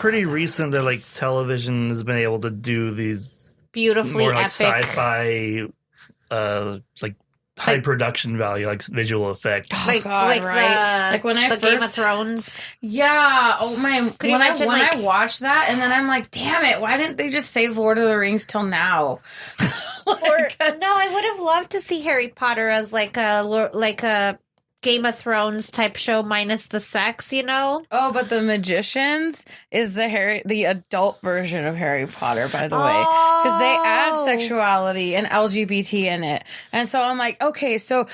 pretty recent that like television has been able to do these beautifully more like epic sci-fi, like high production value, like visual effects. like right? Like when I the first Game of Thrones. Yeah. Oh my! Could you imagine, when like- I watched that, and then I'm like, damn it! Why didn't they just save Lord of the Rings till now? Or no, I would have loved to see Harry Potter as like a Game of Thrones type show minus the sex, you know? Oh, but The Magicians is the adult version of Harry Potter, by the way, because they add sexuality and LGBT in it, and so I'm like, okay, so.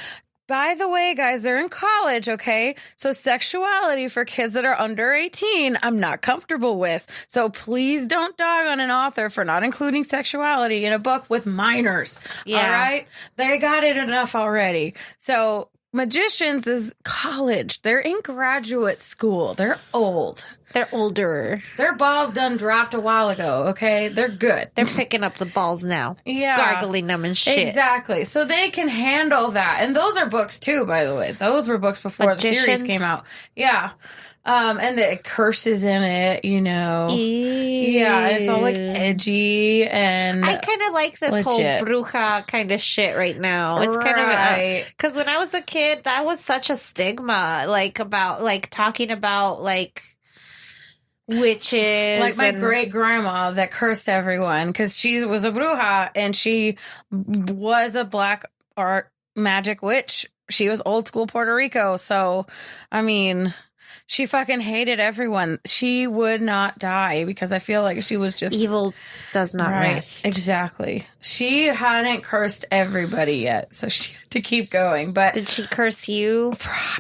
By the way, guys, they're in college, okay? So sexuality for kids that are under 18, I'm not comfortable with. So please don't dog on an author for not including sexuality in a book with minors. Yeah. All right? They got it enough already. So Magicians is college. They're in graduate school. They're old. They're older. Their balls done dropped a while ago, okay? They're good. They're picking up the balls now. Yeah. Gargling them and shit. Exactly. So they can handle that. And those are books too, by the way. Those were books before the series Magicians? came out. Yeah. And the curses in it, you know. Yeah, it's all like edgy and I kind of like this legit. whole bruja kind of shit right now. It's kind Right. of because when I was a kid, that was such a stigma, like about like talking about like witches, like my and- great grandma that cursed everyone because she was a bruja and she was a black art magic witch. She was old school Puerto Rico. So, I mean, she fucking hated everyone. She would not die because I feel like she was just evil does not Right, rest. Exactly. She hadn't cursed everybody yet, so she had to keep going. But Did she curse you?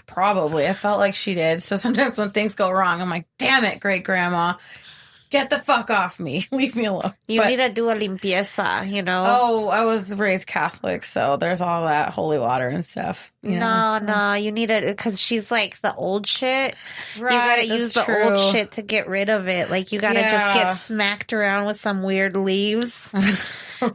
probably, I felt like she did. So sometimes when things go wrong, I'm like, damn it, great grandma, get the fuck off me. Leave me alone. You But- need to do a limpieza, you know? Oh, I was raised Catholic, so there's all that holy water and stuff. You know? No, you need to, because she's like the old shit. Right, You gotta that's use the true. old shit to get rid of it. Like, you gotta just Yeah. get smacked around with some weird leaves.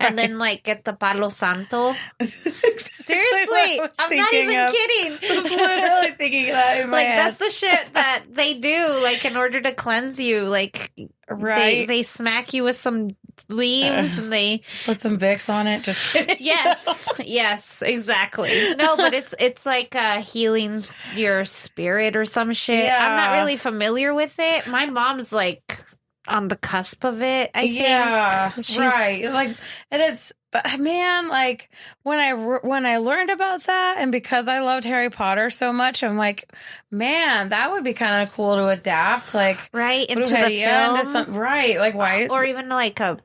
And then, like, get the Palo Santo. Seriously, I'm not even kidding. I was literally thinking that in my Like, head. that's the shit that they do, like, in order to cleanse you. Like, Right. they smack you with some leaves and they. Put some Vicks on it. Just kidding. Yes, exactly. No, but it's like healing your spirit or some shit. I'm not Yeah. really familiar with it. My mom's like on the cusp of it, I think. Yeah, She's- right. Like, and it's man, like when I learned about that, and because I loved Harry Potter so much, I'm like, man, that would be kind of cool to adapt, like Right into the Brujeria into film. right? Like, why? Or even like a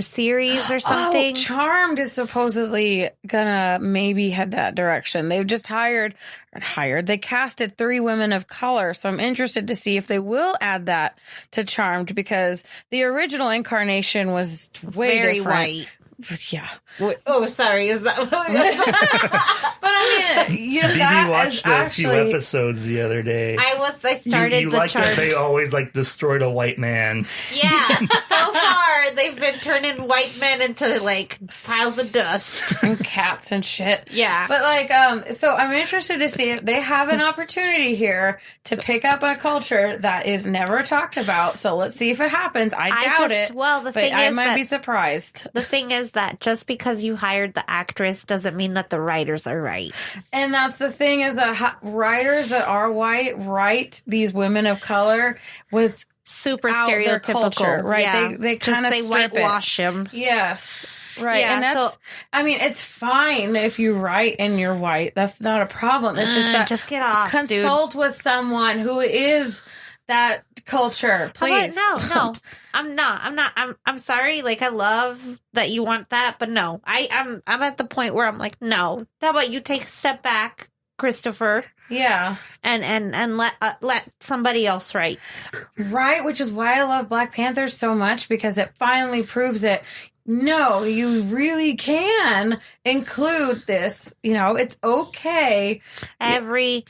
series or something. Oh, Charmed is supposedly gonna maybe head that direction. They've just they casted 3 women of color. So I'm interested to see if they will add that to Charmed because the original incarnation was way Very different. white. Yeah. Oh, sorry. Is that? But I mean, you know, Phoebe that watched is a few actually episodes the other day. I started you the like chart. that they always like destroyed a white man. Yeah. So far, they've been turning white men into like piles of dust. and cats and shit. Yeah. But like, so I'm interested to see if they have an opportunity here to pick up a culture that is never talked about. So let's see if it happens. I doubt it. Well, the but thing I is might that be surprised. the thing is that just because you hired the actress doesn't mean that the writers are right. And that's the thing is that writers that are white write these women of color with Super out their stereotypical, culture, right? Yeah. They kind of they strip it. whitewash him. Yes. Right. Yeah, and that's, so- I mean, it's fine if you write and you're white. That's not a problem. It's just that just get off, consult with someone who is that culture, please. No, I'm not. I'm sorry. Like, I love that you want that, but no, I'm at the point where I'm like, no. How about you take a step back, Christopher, Yeah. and let somebody else write. Right. Which is why I love Black Panther so much because it finally proves it. No, you really can include this. You know, it's okay. Every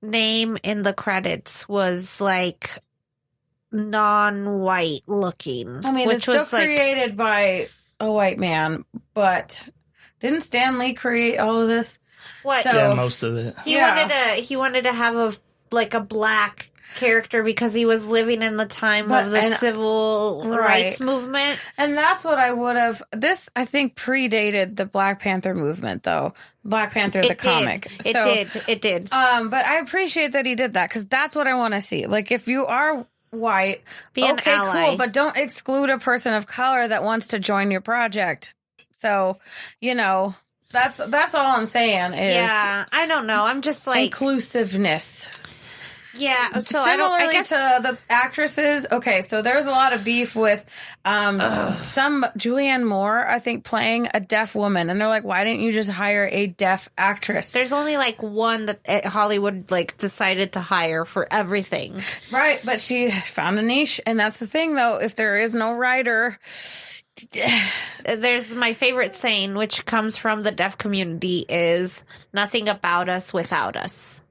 name in the credits was like non-white looking. I mean, which it's still was like created by a white man, but didn't Stan Lee create all of this? what So- Yeah, most of it. he Yeah. wanted to have a black character because he was living in the time of the civil rights movement. And that's what I would have. This, I think, predated the Black Panther movement, though. Black Panther, the comic. It did. But I appreciate that he did that because that's what I want to see. Like, if you are white, be an ally. Cool, but don't exclude a person of color that wants to join your project. So, that's all I'm saying is I don't know. I'm just like inclusiveness. Yeah. So similarly I guess to the actresses. Okay, so there's a lot of beef with some Julianne Moore, I think, playing a deaf woman, and they're like, "Why didn't you just hire a deaf actress?" There's only like one that Hollywood like decided to hire for everything, right? But she found a niche, and that's the thing, though. If there is no writer. There's my favorite saying, which comes from the deaf community, is nothing about us without us.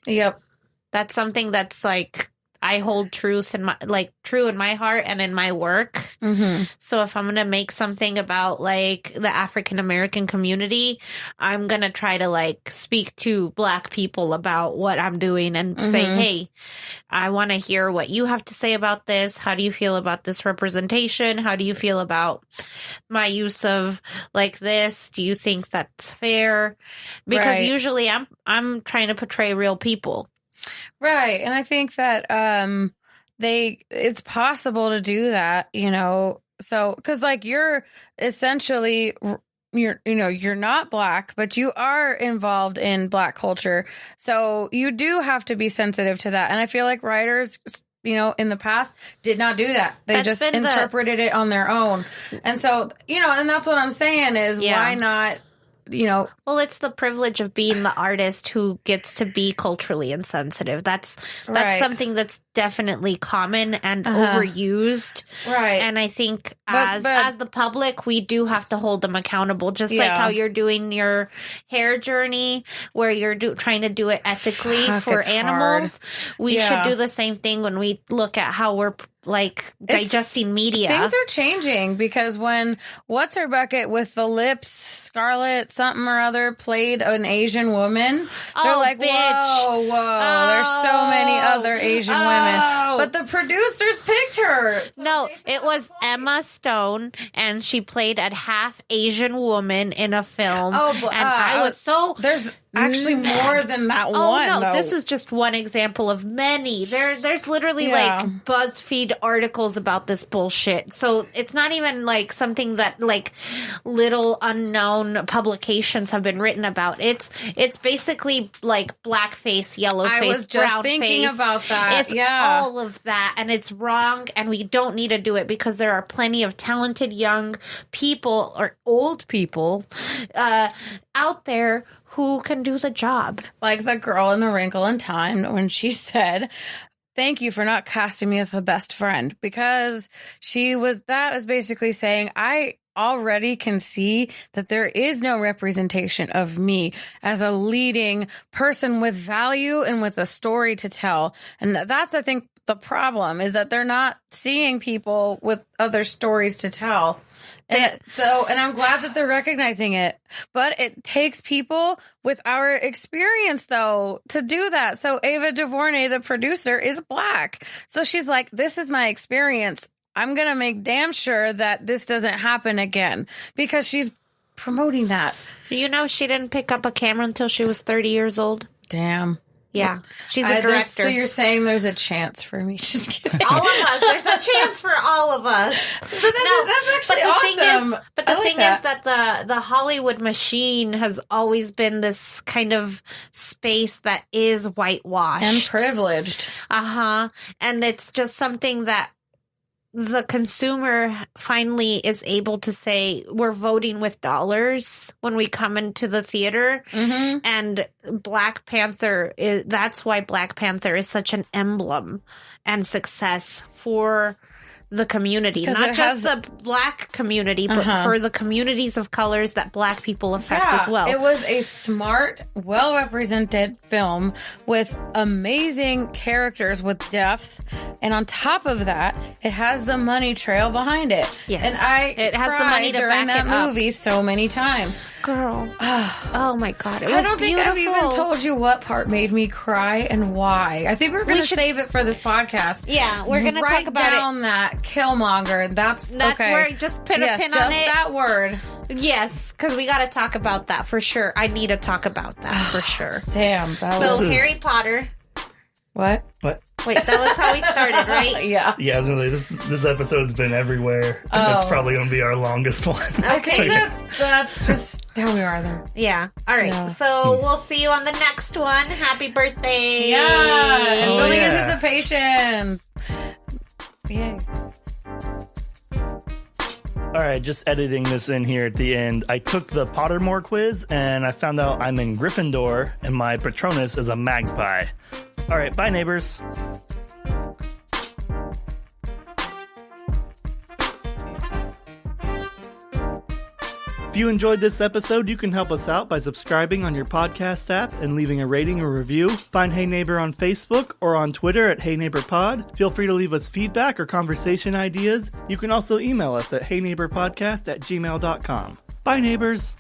Yep. That's something that's like I hold true in my heart and in my work. Mm-hmm. So if I'm going to make something about like the African American community, I'm going to try to like speak to Black people about what I'm doing and say, hey, I want to hear what you have to say about this. How do you feel about this representation? How do you feel about my use of like this? Do you think that's fair? Because usually I'm trying to portray real people. Right. And I think that it's possible to do that, so because like you're essentially you're not Black, but you are involved in Black culture. So you do have to be sensitive to that. And I feel like writers, in the past did not do that. They just interpreted it on their own. And so, and that's what I'm saying is why not? Well, it's the privilege of being the artist who gets to be culturally insensitive. That's something that's definitely common and overused. Right. And I think as the public, we do have to hold them accountable. Just like how you're doing your hair journey, where you're trying to do it ethically for animals. Hard. We should do the same thing when we look at how we're digesting media. Things are changing because when What's Her Bucket with the lips, Scarlett something or other, played an Asian woman, they're like, bitch. whoa, there's so many other Asian women. But the producers picked her. No, it was Emma Stone, and she played a half Asian woman in a film. I was so... There's actually more than that one. Oh, no, though. this is just one example of many. There's literally like BuzzFeed articles about this bullshit. So it's not even like something that like little unknown publications have been written about. It's basically like blackface, yellow face, brown face. I was just thinking about that. It's all of that, and it's wrong, and we don't need to do it because there are plenty of talented young people or old people out there who can do the job. Like the girl in A Wrinkle in Time when she said, "Thank you for not casting me as the best friend," because that was basically saying, I already can see that there is no representation of me as a leading person with value and with a story to tell. And that's, I think, the problem is that they're not seeing people with other stories to tell. And I'm glad that they're recognizing it, but it takes people with our experience though to do that. So Ava DuVernay, the producer, is Black. So she's like, this is my experience. I'm going to make damn sure that this doesn't happen again, because she's promoting that. She didn't pick up a camera until she was 30 years old. Damn. Yeah, she's a director. So you're saying there's a chance for me? Just kidding. All of us. There's a chance for all of us. But that's actually awesome. The thing is that the Hollywood machine has always been this kind of space that is whitewashed and privileged. And it's just something that the consumer finally is able to say, we're voting with dollars when we come into the theater. Mm-hmm. And Black Panther that's why Black Panther is such an emblem and success for the community, not just the Black community, but for the communities of colors that Black people affect as well. It was a smart, well-represented film with amazing characters with depth, and on top of that, it has the money trail behind it. Yes, and it has the money to during back that movie so many times. Girl. Oh my God. It was I don't think I've beautiful. even told you what part made me cry and why. I think we're going to save it for this podcast. Yeah, we're going to talk about down that Killmonger. That's okay. where, just put a pin just on it. that word. Yes, because we got to talk about that for sure. I need to talk about that for sure. Damn. So, Harry Potter. What? Wait, that was how we started, right? Yeah. Yeah, I was gonna say, this episode's been everywhere. And It's probably going to be our longest one. I think that's just how we are then. Yeah. All right. Yeah. So we'll see you on the next one. Happy birthday. Yeah. And building yeah. anticipation. Yay. All right, just editing this in here at the end. I took the Pottermore quiz, and I found out I'm in Gryffindor, and my Patronus is a magpie. All right, bye, neighbors. If you enjoyed this episode, you can help us out by subscribing on your podcast app and leaving a rating or review. Find Hey Neighbor on Facebook or on Twitter at Hey Neighbor Pod. Feel free to leave us feedback or conversation ideas. You can also email us at heyneighborpodcast@gmail.com. Bye, neighbors.